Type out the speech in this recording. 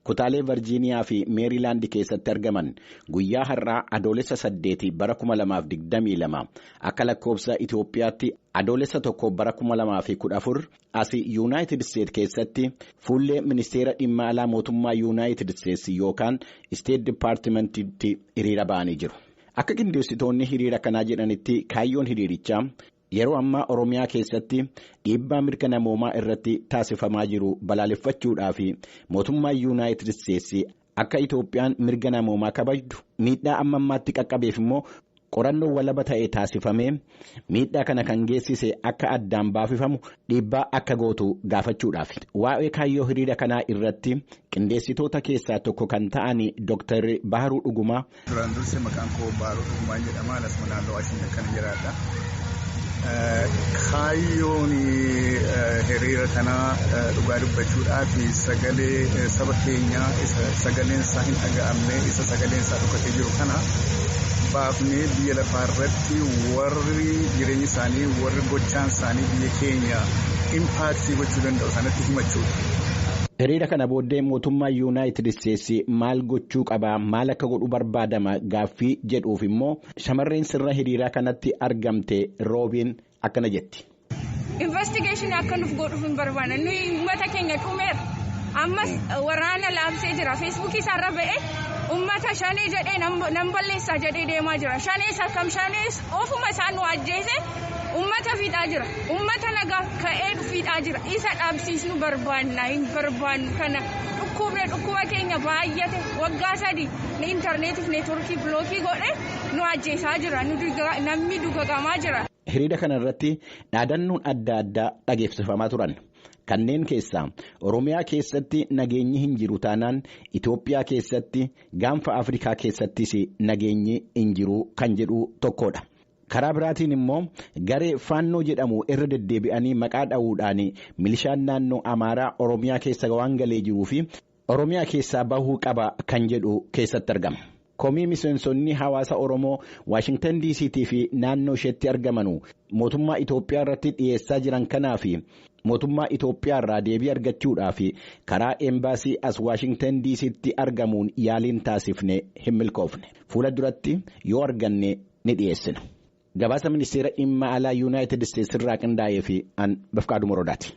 kutaalee Virgiiniyaa fi Meerilaand keessatti argaman guyyaa har'aa adoolessa 8 bara 2022 akka lakkoofsa Itoophiyaatti adoolessa 1 bara 2014 asii Yuunaayitid Isteet keessatti fuullee ministeera dhimma alaa mootummaa Yuunaayitid Isteets yookaan Isteet Dipaartimentiitti hiriira ba'anii jiru. Akka qindeessitoonni hiriira kanaa jedhanitti kaayyoon hiriirichaa yeroo ammaa Oromiyaa keessatti dhiibbaa mirga namoomaa irratti taasifamaa jiru balaaleffachuudhaa fi mootummaa Yuunaayitid Isteets akka Itoophiyaan mirga namoomaa kabajdu miidhaa amma ammaatti qaqqabeef immoo qorannoo walaba ta'e taasifamee miidhaa kana kan geessise akka addaan baafifamu dhiibbaa akka gootu gaafachuudhaaf. Waa'ee kaayyoo hiriira kanaa irratti qindeessitoota keessaa tokko kan ta'an Dr. Baharuu Dhugumaa. Duraan dursee maqaan koo Baharuu Dhugumaa jedhama. Asuma naannoo Waashintan kan jiraadha. Kaayyoon hiriira kanaa dhugaa dubbachuudhaaf sagalee saba keenyaa isa sagaleen isaa hin dhaga'amne isa sagaleen isaa dhokatee jiru kana baafnee biyya lafaa irratti warri jireenya isaanii warri gochaan isaanii biyya keenya impaaksii gochuu danda'u sanatti himachuudha. Hiriira kana booddee mootummaa Yuunaayitid Isteets maal gochuu qaba maal akka godhu barbaadama gaaffii jedhuuf immoo shamarreen sirna hiriiraa kanatti argamte Roobiin akkana jetti. Investigeeshinii akka nuuf godhuuf hin barbaanne nuyi uummata keenya dhumeera ammas waraana laabsee jira feesbuukii isaarra ba'ee ummata shanee jedhee nan balleessaa jedhee deemaa jira shanees akkam shanees ofuma isaan nu ajjeese ummata fiixaa jira ummata nagaa ka'ee fiixaa jira isa dhaabsiisnu barbaanna hin barbaannu kana dhukkuba keenya baay'ate waggaa 3 ni intarneetiif neetworkii bilookii godhe nu ajjeesaa jira namni dugagamaa jira. Hiriira kana irratti dhaadannoon adda addaa dhageessifamaa turan. Kanneen keessaa Oromiyaa keessatti nageenyi hin jiru taanaan Itoophiyaa keessatti gaanfa Afrikaa keessattis nageenyi hin jiru kan jedhu tokkodha. Karaa biraatiin immoo garee faannoo jedhamu irra deddeebi'anii maqaa dha'uudhaan milishaan naannoo Amaaraa Oromiyaa keessa waan galee jiruu fi Oromiyaa keessaa bahuu qaba kan jedhu keessatti argama. Komii miseensonni hawaasa Oromoo Waashintan DC'tii fi naannoo isheetti argamanu mootummaa Itoophiyaa irratti dhiyeessaa jiran kanaa fi mootummaa Itoophiyaa irraa deebii argachuudhaaf karaa embaasii as Waashintan DC'tti argamuun yaaliin taasifne hin milkoofne. Fuula duratti yoo arganne ni dhiyeessina. Gabaasa ministeera dhimma alaa Yuunaayitid Isteets irraa qindaa'ee fi Bafqaaduu Morodaati.